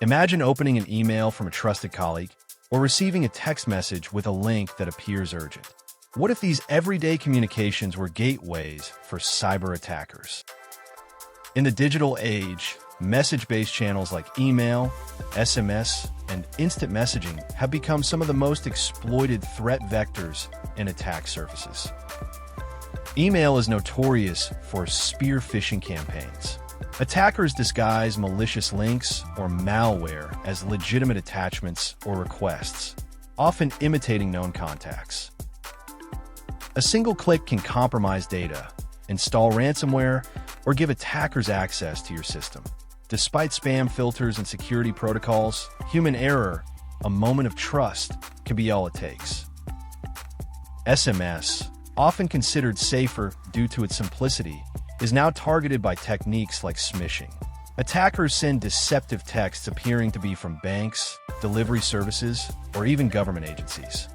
Imagine opening an email from a trusted colleague or receiving a text message with a link that appears urgent. What if these everyday communications were gateways for cyber attackers? In the digital age, message-based channels like email, SMS, and instant messaging have become some of the most exploited threat vectors and attack surfaces. Email is notorious for spear phishing campaigns. Attackers disguise malicious links or malware as legitimate attachments or requests, often imitating known contacts. A single click can compromise data, install ransomware, or give attackers access to your system. Despite spam filters and security protocols, human error, a moment of trust, can be all it takes. SMS, often considered safer due to its simplicity, is now targeted by techniques like smishing. Attackers send deceptive texts appearing to be from banks, delivery services, or even government agencies.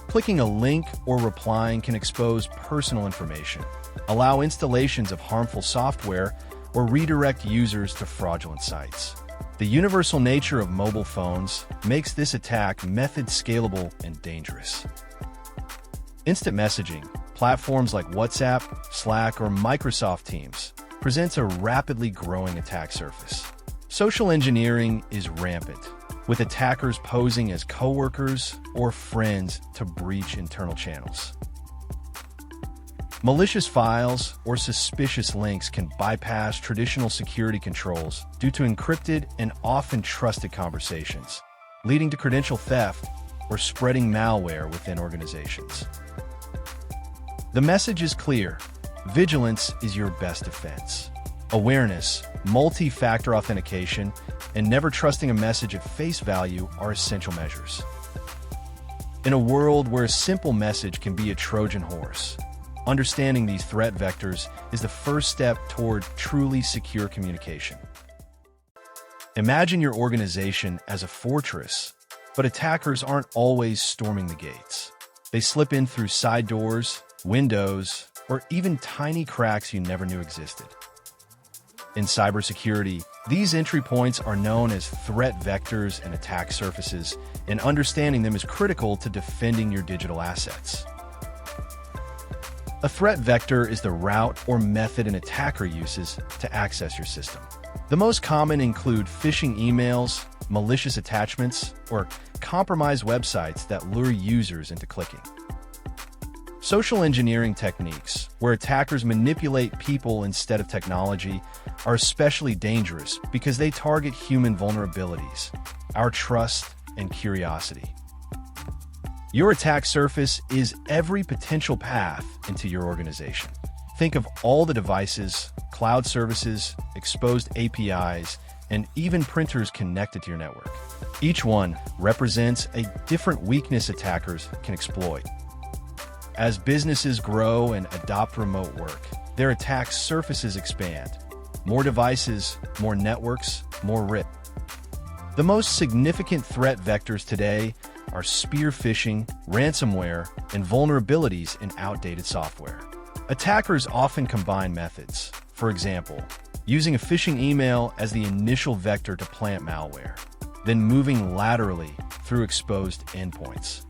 Clicking a link or replying can expose personal information, allow installations of harmful software, or redirect users to fraudulent sites. The universal nature of mobile phones makes this attack method scalable and dangerous. Instant messaging, platforms like WhatsApp, Slack, or Microsoft Teams, presents a rapidly growing attack surface. Social engineering is rampant, with attackers posing as coworkers or friends to breach internal channels. Malicious files or suspicious links can bypass traditional security controls due to encrypted and often trusted conversations, leading to credential theft or spreading malware within organizations. The message is clear: vigilance is your best defense. Awareness, multi-factor authentication, and never trusting a message at face value are essential measures. In a world where a simple message can be a Trojan horse, understanding these threat vectors is the first step toward truly secure communication. Imagine your organization as a fortress, but attackers aren't always storming the gates. They slip in through side doors, windows, or even tiny cracks you never knew existed. In cybersecurity, these entry points are known as threat vectors and attack surfaces, and understanding them is critical to defending your digital assets. A threat vector is the route or method an attacker uses to access your system. The most common include phishing emails, malicious attachments, or compromised websites that lure users into clicking. Social engineering techniques, where attackers manipulate people instead of technology, are especially dangerous because they target human vulnerabilities, our trust, and curiosity. Your attack surface is every potential path into your organization. Think of all the devices, cloud services, exposed APIs, and even printers connected to your network. Each one represents a different weakness attackers can exploit. As businesses grow and adopt remote work, their attack surfaces expand. More devices, more networks, more risk. The most significant threat vectors today are spear phishing, ransomware, and vulnerabilities in outdated software. Attackers often combine methods. For example, using a phishing email as the initial vector to plant malware, then moving laterally through exposed endpoints.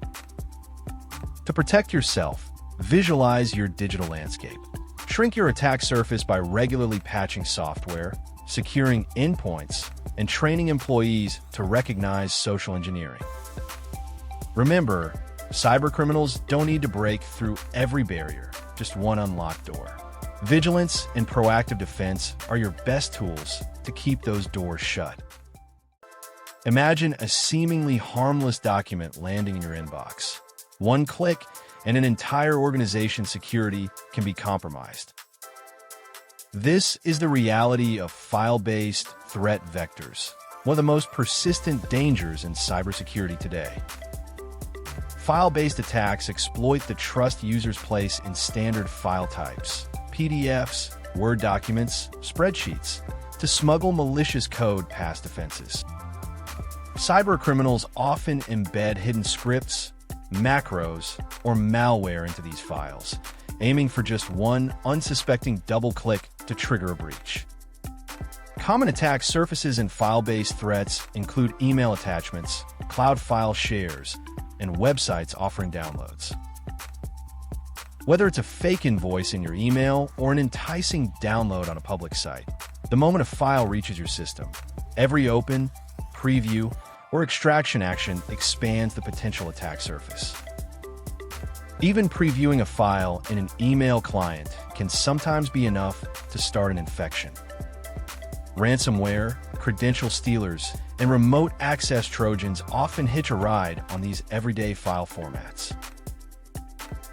To protect yourself, visualize your digital landscape. Shrink your attack surface by regularly patching software, securing endpoints, and training employees to recognize social engineering. Remember, cybercriminals don't need to break through every barrier, just one unlocked door. Vigilance and proactive defense are your best tools to keep those doors shut. Imagine a seemingly harmless document landing in your inbox. One click, and an entire organization's security can be compromised. This is the reality of file-based threat vectors, one of the most persistent dangers in cybersecurity today. File-based attacks exploit the trust users place in standard file types, PDFs, Word documents, spreadsheets, to smuggle malicious code past defenses. Cybercriminals often embed hidden scripts, macros, or malware into these files, aiming for just one unsuspecting double click to trigger a breach. Common attack surfaces and file-based threats include email attachments, cloud file shares, and websites offering downloads. Whether it's a fake invoice in your email or an enticing download on a public site, the moment a file reaches your system, every open, preview, or extraction action expands the potential attack surface. Even previewing a file in an email client can sometimes be enough to start an infection. Ransomware, credential stealers, and remote access Trojans often hitch a ride on these everyday file formats.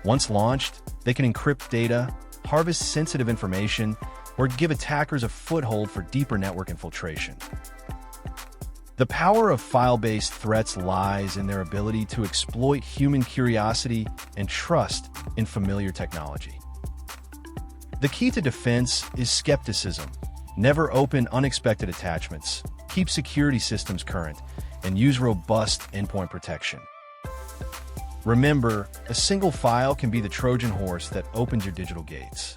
Once launched, they can encrypt data, harvest sensitive information, or give attackers a foothold for deeper network infiltration. The power of file-based threats lies in their ability to exploit human curiosity and trust in familiar technology. The key to defense is skepticism. Never open unexpected attachments, keep security systems current, and use robust endpoint protection. Remember, a single file can be the Trojan horse that opens your digital gates.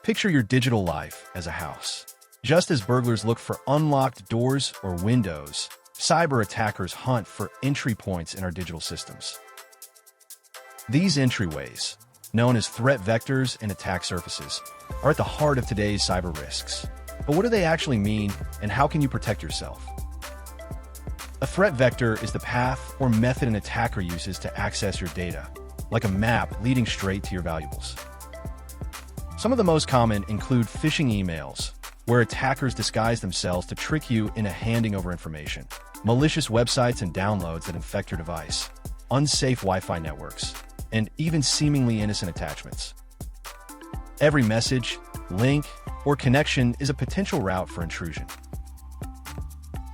Picture your digital life as a house. Just as burglars look for unlocked doors or windows, cyber attackers hunt for entry points in our digital systems. These entryways, known as threat vectors and attack surfaces, are at the heart of today's cyber risks. But what do they actually mean, and how can you protect yourself? A threat vector is the path or method an attacker uses to access your data, like a map leading straight to your valuables. Some of the most common include phishing emails, where attackers disguise themselves to trick you into handing over information, malicious websites and downloads that infect your device, unsafe Wi-Fi networks, and even seemingly innocent attachments. Every message, link, or connection is a potential route for intrusion.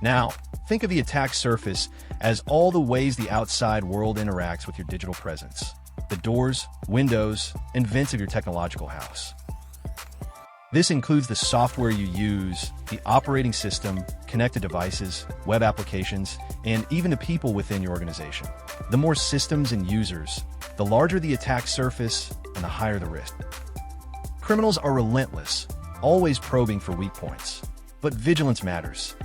Now, think of the attack surface as all the ways the outside world interacts with your digital presence, the doors, windows, and vents of your technological house. This includes the software you use, the operating system, connected devices, web applications, and even the people within your organization. The more systems and users, the larger the attack surface and the higher the risk. Criminals are relentless, always probing for weak points, but vigilance matters.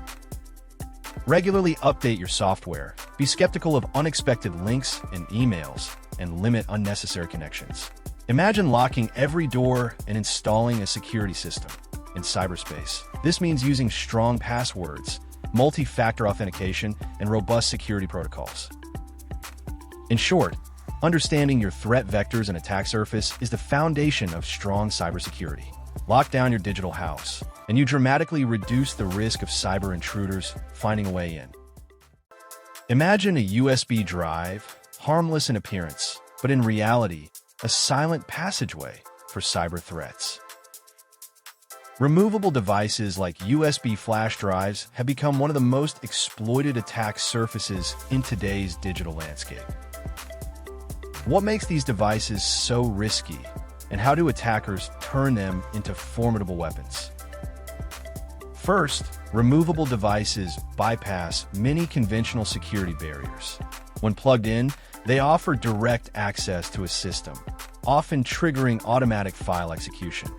Regularly update your software, be skeptical of unexpected links and emails, and limit unnecessary connections. Imagine locking every door and installing a security system. In cyberspace, this means using strong passwords, multi-factor authentication, and robust security protocols. In short, understanding your threat vectors and attack surface is the foundation of strong cybersecurity. Lock down your digital house, and you dramatically reduce the risk of cyber intruders finding a way in. Imagine a USB drive, harmless in appearance, but in reality, a silent passageway for cyber threats. Removable devices like USB flash drives have become one of the most exploited attack surfaces in today's digital landscape. What makes these devices so risky, and how do attackers turn them into formidable weapons? First, removable devices bypass many conventional security barriers. When plugged in, they offer direct access to a system, often triggering automatic file execution.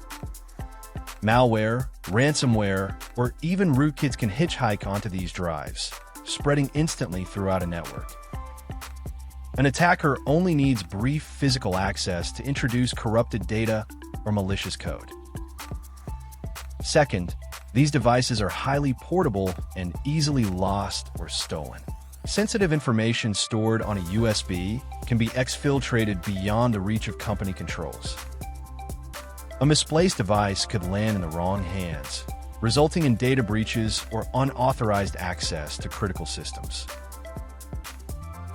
Malware, ransomware, or even rootkits can hitchhike onto these drives, spreading instantly throughout a network. An attacker only needs brief physical access to introduce corrupted data or malicious code. Second, these devices are highly portable and easily lost or stolen. Sensitive information stored on a USB can be exfiltrated beyond the reach of company controls. A misplaced device could land in the wrong hands, resulting in data breaches or unauthorized access to critical systems.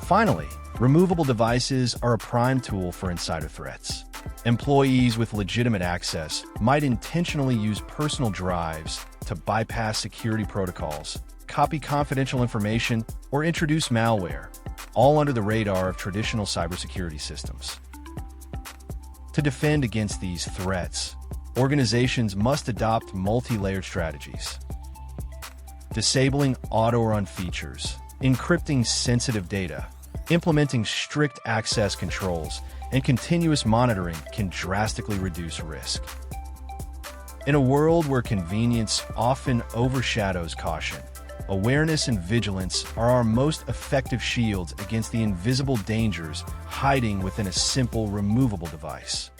Finally, removable devices are a prime tool for insider threats. Employees with legitimate access might intentionally use personal drives to bypass security protocols, copy confidential information, or introduce malware, all under the radar of traditional cybersecurity systems. To defend against these threats, organizations must adopt multi-layered strategies. Disabling auto-run features, encrypting sensitive data, implementing strict access controls, and continuous monitoring can drastically reduce risk. In a world where convenience often overshadows caution, awareness and vigilance are our most effective shields against the invisible dangers hiding within a simple, removable device.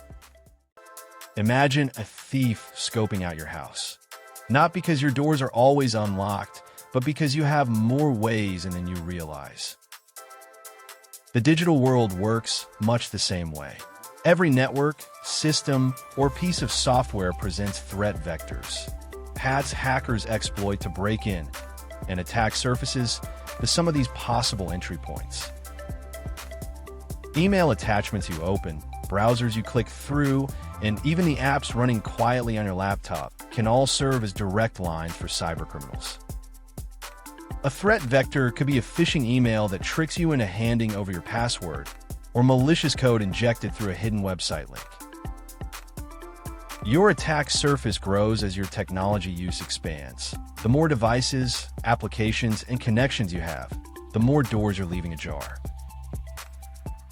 Imagine a thief scoping out your house. Not because your doors are always unlocked, but because you have more ways than you realize. The digital world works much the same way. Every network, system, or piece of software presents threat vectors. Paths hackers exploit to break in, and attack surfaces the sum of these possible entry points. Email attachments you open, browsers you click through, and even the apps running quietly on your laptop can all serve as direct lines for cybercriminals. A threat vector could be a phishing email that tricks you into handing over your password, or malicious code injected through a hidden website link. Your attack surface grows as your technology use expands. The more devices, applications, and connections you have, the more doors you're leaving ajar.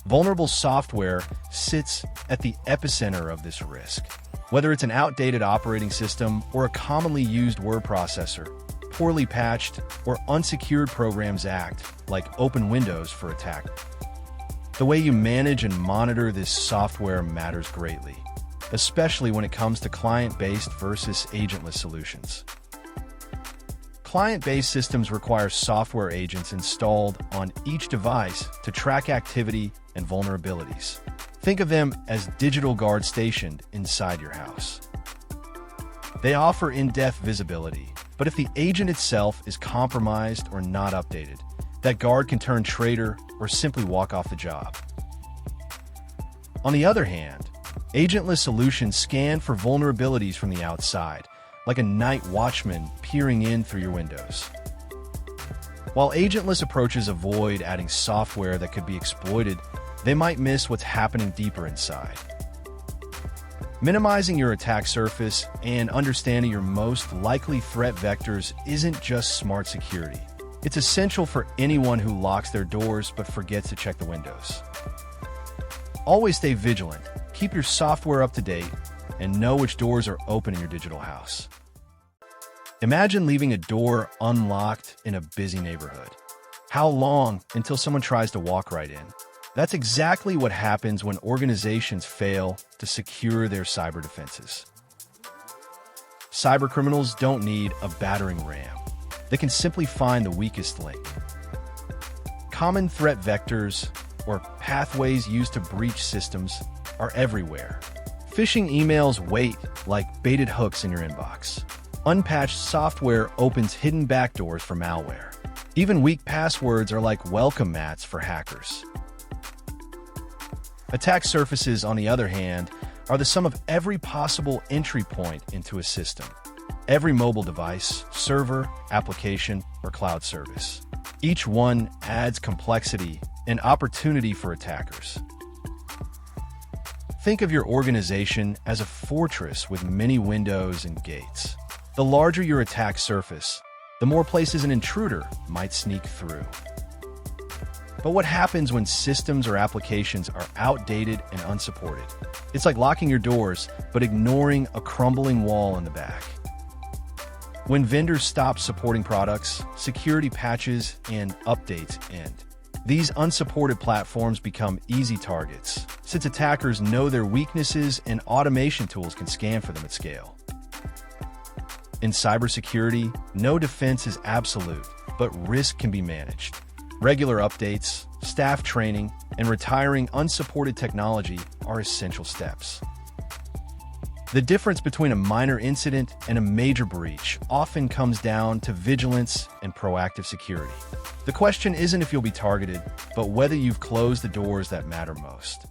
Vulnerable software sits at the epicenter of this risk. Whether it's an outdated operating system or a commonly used word processor, poorly patched or unsecured programs act like open windows for attack. The way you manage and monitor this software matters greatly, especially when it comes to client-based versus agentless solutions. Client-based systems require software agents installed on each device to track activity and vulnerabilities. Think of them as digital guards stationed inside your house. They offer in-depth visibility, but if the agent itself is compromised or not updated, that guard can turn traitor or simply walk off the job. On the other hand, agentless solutions scan for vulnerabilities from the outside, like a night watchman peering in through your windows. While agentless approaches avoid adding software that could be exploited, they might miss what's happening deeper inside. Minimizing your attack surface and understanding your most likely threat vectors isn't just smart security. It's essential for anyone who locks their doors but forgets to check the windows. Always stay vigilant, keep your software up to date, and know which doors are open in your digital house. Imagine leaving a door unlocked in a busy neighborhood. How long until someone tries to walk right in? That's exactly what happens when organizations fail to secure their cyber defenses. Cybercriminals don't need a battering ram. They can simply find the weakest link. Common threat vectors, or pathways used to breach systems, are everywhere. Phishing emails wait like baited hooks in your inbox. Unpatched software opens hidden backdoors for malware. Even weak passwords are like welcome mats for hackers. Attack surfaces, on the other hand, are the sum of every possible entry point into a system. Every mobile device, server, application, or cloud service. Each one adds complexity and opportunity for attackers. Think of your organization as a fortress with many windows and gates. The larger your attack surface, the more places an intruder might sneak through. But what happens when systems or applications are outdated and unsupported? It's like locking your doors, but ignoring a crumbling wall in the back. When vendors stop supporting products, security patches and updates end. These unsupported platforms become easy targets, since attackers know their weaknesses and automation tools can scan for them at scale. In cybersecurity, no defense is absolute, but risk can be managed. Regular updates, staff training, and retiring unsupported technology are essential steps. The difference between a minor incident and a major breach often comes down to vigilance and proactive security. The question isn't if you'll be targeted, but whether you've closed the doors that matter most.